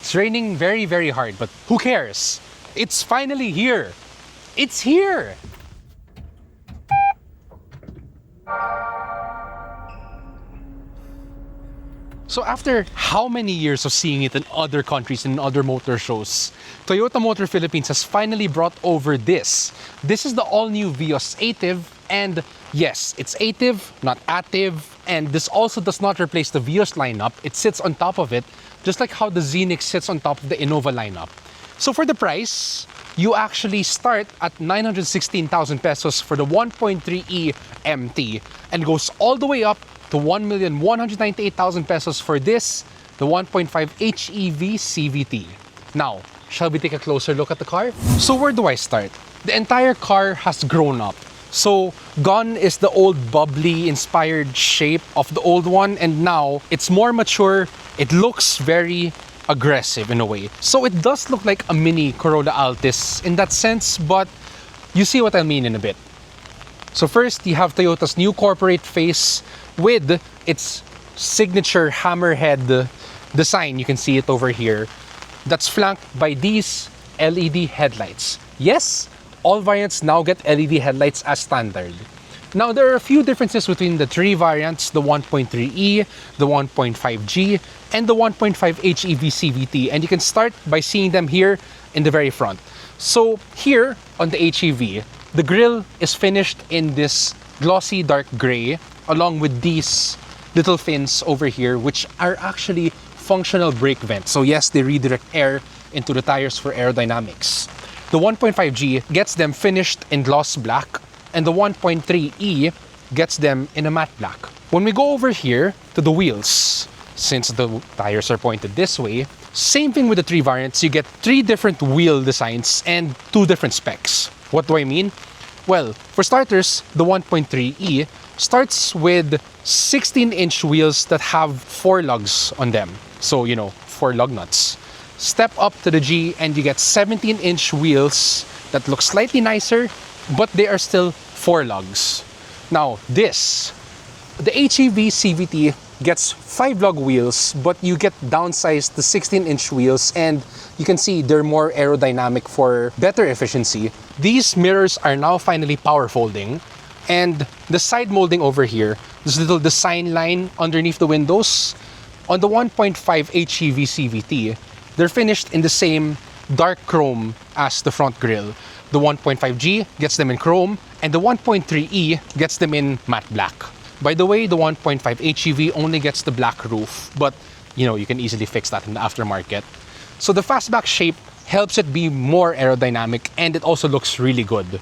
It's raining very, very hard, but who cares? It's finally here. It's here. So after how many years of seeing it in other countries and other motor shows, Toyota Motor Philippines has finally brought over this. This is the all-new Vios Ativ, and yes, it's Ativ, not Ativ, and this also does not replace the Vios lineup. It sits on top of it, just like how the Zenix sits on top of the Innova lineup. So for the price, you actually start at 916,000 pesos for the 1.3E MT and goes all the way up to 1,198,000 pesos for this, the 1.5 HEV CVT. Now, shall we take a closer look at the car? So where do I start? The entire car has grown up. So gone is the old bubbly inspired shape of the old one, and now it's more mature. It looks very aggressive in a way. So it does look like a mini Corolla Altis in that sense, but you see what I mean in a bit. So first, you have Toyota's new corporate face with its signature hammerhead design. You can see it over here. That's flanked by these LED headlights. Yes, all variants now get LED headlights as standard. Now, there are a few differences between the three variants, the 1.3E, the 1.5G, and the 1.5 HEV CVT. And you can start by seeing them here in the very front. So here on the HEV, the grille is finished in this glossy dark gray, along with these little fins over here, which are actually functional brake vents. So yes, they redirect air into the tires for aerodynamics. The 1.5G gets them finished in gloss black, and the 1.3E gets them in a matte black. When we go over here to the wheels, since the tires are pointed this way, same thing with the three variants, you get three different wheel designs and two different specs. What do I mean? Well, for starters, the 1.3E starts with 16-inch wheels that have 4 lugs on them. So, 4 lug nuts. Step up to the G and you get 17-inch wheels that look slightly nicer, but they are still 4 lugs. Now, the HEV CVT gets 5 lug wheels, but you get downsized to 16-inch wheels, and you can see they're more aerodynamic for better efficiency. These mirrors are now finally power folding, and the side molding over here, this little design line underneath the windows, on the 1.5 HEV CVT, they're finished in the same dark chrome as the front grille. The 1.5G gets them in chrome, and the 1.3E gets them in matte black. By the way, the 1.5 HEV only gets the black roof, but you can easily fix that in the aftermarket. So the fastback shape helps it be more aerodynamic, and it also looks really good.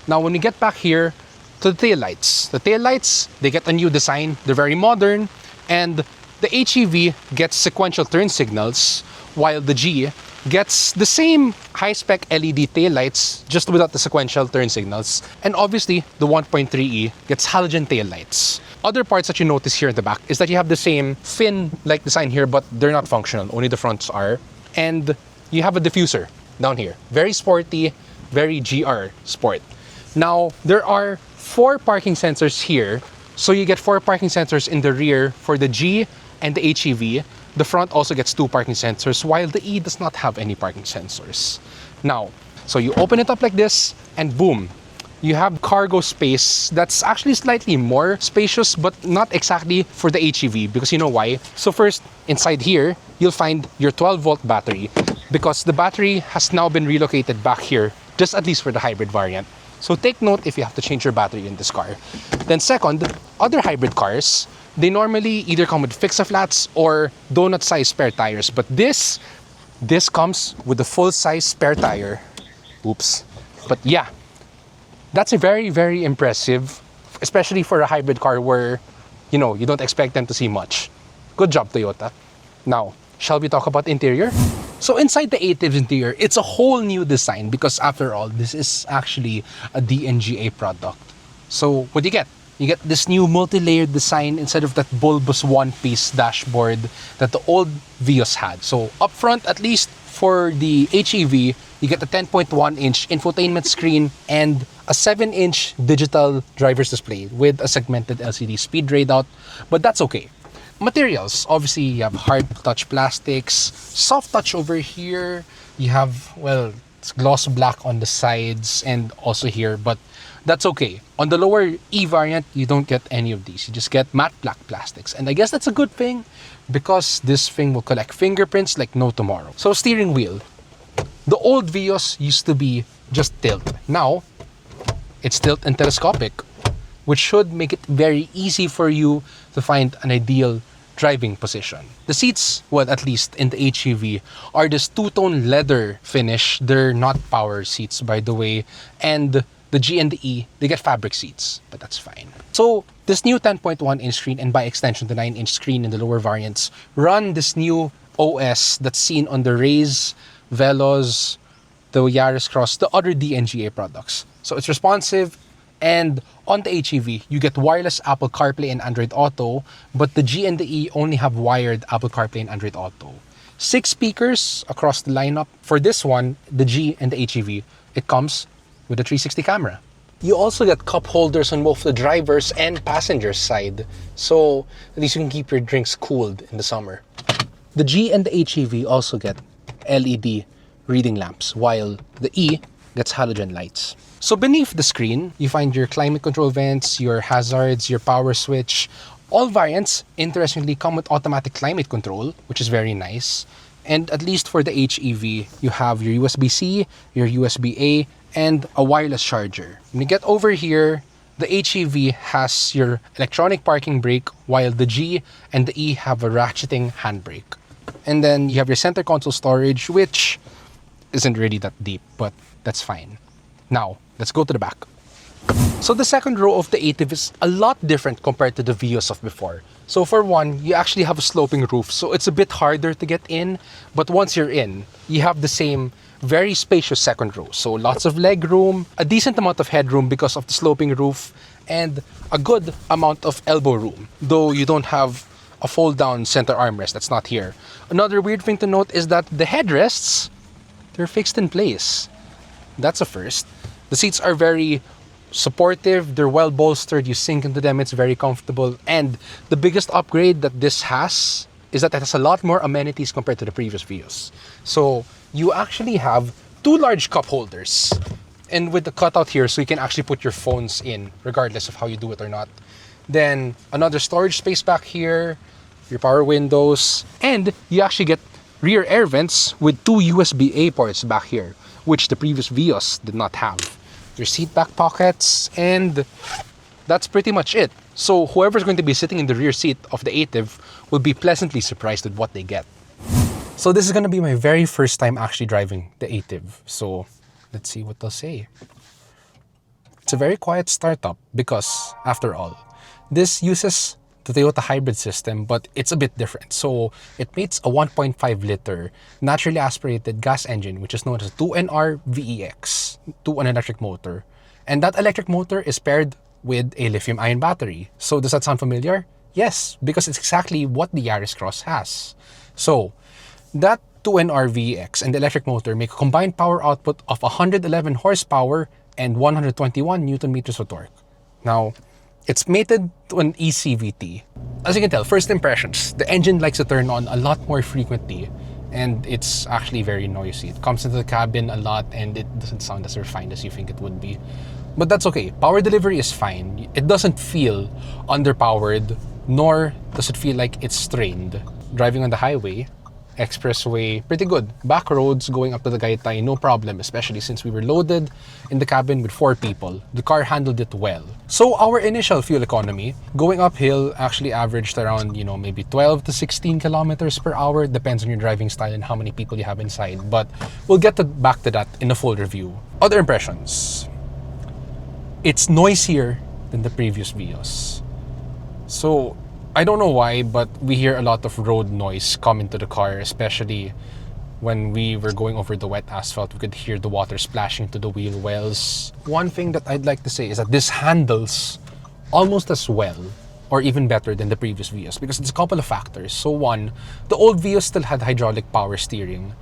Now, when we get back here to the taillights, they get a new design. They're very modern, and the HEV gets sequential turn signals, while the G gets the same high-spec LED taillights, just without the sequential turn signals. And obviously, the 1.3E gets halogen taillights. Other parts that you notice here in the back is that you have the same fin-like design here, but they're not functional, only the fronts are. And you have a diffuser down here. Very sporty, very GR sport. Now, there are 4 parking sensors here. So you get 4 parking sensors in the rear for the G and the HEV. The front also gets 2 parking sensors, while the E does not have any parking sensors. Now, so you open it up like this, and boom, you have cargo space that's actually slightly more spacious, but not exactly for the HEV, because you know why? So first, inside here, you'll find your 12-volt battery, because the battery has now been relocated back here, just at least for the hybrid variant. So take note if you have to change your battery in this car. Then second, other hybrid cars, they normally either come with fix-a-flats or donut-sized spare tires. But this comes with a full-size spare tire. Oops. But yeah, that's a very, very impressive, especially for a hybrid car where, you don't expect them to see much. Good job, Toyota. Now, shall we talk about interior? So inside the Ativ's interior, it's a whole new design because after all, this is actually a DNGA product. So what do you get? You get this new multi-layered design instead of that bulbous one-piece dashboard that the old Vios had. So up front, at least for the HEV, you get a 10.1-inch infotainment screen and a 7-inch digital driver's display with a segmented LCD speed radar, but that's okay. materials. Obviously, you have hard touch plastics, soft touch over here. You have, well, it's gloss black on the sides and also here, but that's okay. On the lower E variant, you don't get any of these. You just get matte black plastics. And I guess that's a good thing because this thing will collect fingerprints like no tomorrow. So steering wheel. The old Vios used to be just tilt. Now, it's tilt and telescopic, which should make it very easy for you to find an ideal driving position. The seats, well, at least in the HEV, are this two-tone leather finish. They're not power seats, by the way. And the G and the E, they get fabric seats, but that's fine. So this new 10.1-inch screen, and by extension the 9-inch screen in the lower variants, run this new OS that's seen on the Raze, Veloz, the Yaris Cross, the other DNGA products. So it's responsive, and on the HEV, you get wireless Apple CarPlay and Android Auto, but the G and the E only have wired Apple CarPlay and Android Auto. 6 speakers across the lineup. For this one, the G and the HEV, it comes with a 360 camera. You also get cup holders on both the driver's and passenger's side, so at least you can keep your drinks cooled in the summer. The G and the HEV also get LED reading lamps, while the E gets halogen lights. So beneath the screen, you find your climate control vents, your hazards, your power switch. All variants, interestingly, come with automatic climate control, which is very nice. And at least for the HEV, you have your USB-C, your USB-A, and a wireless charger. When you get over here, the HEV has your electronic parking brake, while the G and the E have a ratcheting handbrake. And then you have your center console storage, which isn't really that deep, but that's fine. Now, let's go to the back. So the second row of the Ativ is a lot different compared to the Vios of before. So for one, you actually have a sloping roof, so it's a bit harder to get in, but once you're in, you have the same very spacious second row. So lots of leg room, a decent amount of headroom because of the sloping roof, and a good amount of elbow room, though you don't have a fold-down center armrest. That's not here. Another weird thing to note is that the headrests, they're fixed in place. That's a first. The seats are very supportive, they're well bolstered, you sink into them, it's very comfortable. And the biggest upgrade that this has is that it has a lot more amenities compared to the previous Vios. So you actually have 2 large cup holders, and with the cutout here, so you can actually put your phones in regardless of how you do it or not. Then another storage space back here, your power windows, and you actually get rear air vents with 2 USB-A ports back here, which the previous Vios did not have. Your seat back pockets, and that's pretty much it. So whoever's going to be sitting in the rear seat of the Ativ will be pleasantly surprised with what they get. So this is going to be my very first time actually driving the Ativ. So let's see what they'll say. It's a very quiet startup because, after all, this uses the Toyota hybrid system, but it's a bit different. So it mates a 1.5 liter naturally aspirated gas engine, which is known as 2NR VEX, to an electric motor. And that electric motor is paired with a lithium-ion battery. So does that sound familiar? Yes, because it's exactly what the Yaris Cross has. So that 2NR VEX and the electric motor make a combined power output of 111 horsepower and 121 Newton meters of torque. Now, it's mated to an eCVT. As you can tell, first impressions, the engine likes to turn on a lot more frequently, and it's actually very noisy. It comes into the cabin a lot and it doesn't sound as refined as you think it would be. But that's okay. Power delivery is fine. It doesn't feel underpowered, nor does it feel like it's strained. Driving on the highway, expressway, pretty good. Back roads going up to the Tagaytay, no problem, especially since we were loaded in the cabin with 4 people. The car handled it well. So our initial fuel economy, going uphill, actually averaged around, maybe 12 to 16 kilometers per hour. Depends on your driving style and how many people you have inside. But we'll get back to that in a full review. Other impressions. It's noisier than the previous Vios. So I don't know why, but we hear a lot of road noise come into the car, especially when we were going over the wet asphalt. We could hear the water splashing to the wheel wells. One thing that I'd like to say is that this handles almost as well, or even better than the previous Vios, because it's a couple of factors. So one, the old Vios still had hydraulic power steering.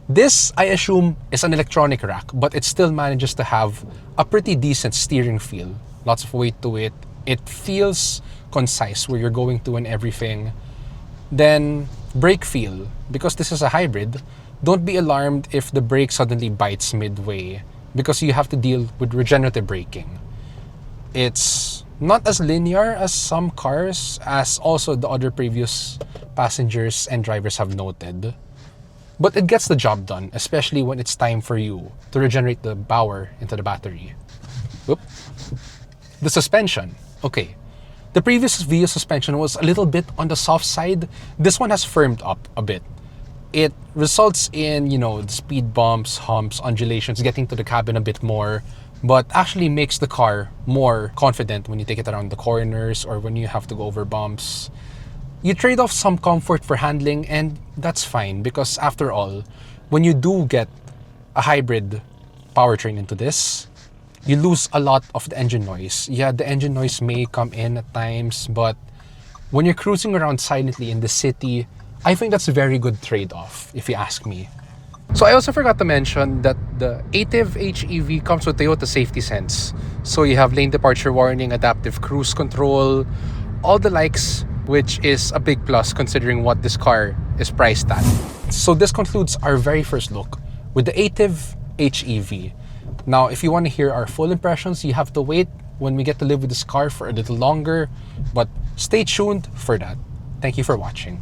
This, I assume, is an electronic rack, but it still manages to have a pretty decent steering feel. Lots of weight to it. It feels concise where you're going to and everything. Then brake feel, because this is a hybrid, don't be alarmed if the brake suddenly bites midway, because you have to deal with regenerative braking. It's not as linear as some cars, as also the other previous passengers and drivers have noted. But it gets the job done, especially when it's time for you to regenerate the power into the battery. Oop. The suspension. Okay. The previous Vios suspension was a little bit on the soft side. This one has firmed up a bit. It results in, the speed bumps, humps, undulations, getting to the cabin a bit more, but actually makes the car more confident when you take it around the corners or when you have to go over bumps. You trade off some comfort for handling, and that's fine because after all, when you do get a hybrid powertrain into this, you lose a lot of the engine noise. Yeah, the engine noise may come in at times, but when you're cruising around silently in the city, I think that's a very good trade-off, if you ask me. So I also forgot to mention that the Ativ HEV comes with Toyota Safety Sense. So you have lane departure warning, adaptive cruise control, all the likes, which is a big plus considering what this car is priced at. So this concludes our very first look with the Ativ HEV. Now, if you want to hear our full impressions, you have to wait when we get to live with this car for a little longer, but stay tuned for that. Thank you for watching.